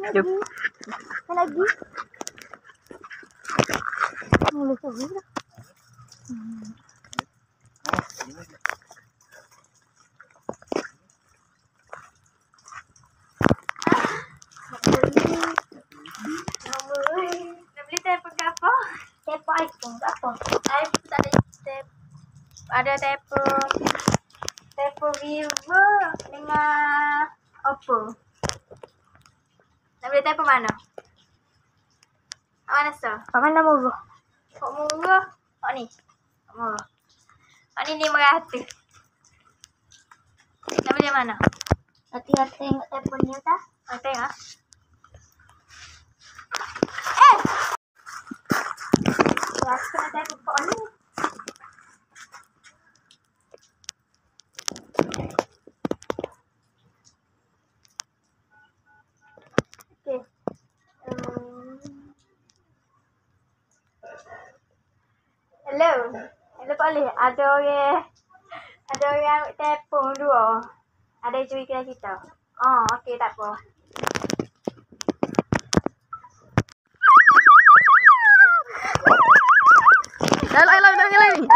Lagi. Lagi. Mula sawi dah. Nak beli telefon ke apa? Telefon iPhone ke apa? iPhone tak ada ada telefon Vivo dengan Oppo. Nak beli telefon mana? Mana so? Mana murah? Kok murah? Kok ni? Kok murah. Kok ni 500. Nak beli yang mana? Hati-hati tengok telefon ni tak? Tengok. Rasa nak telefon kau ni. Okay. Hello. Hello Pak Ali. Ada orang ambil telefon dua. Ada yang curi kedai kita. Oh, okey tak apa. Dah, lah ni.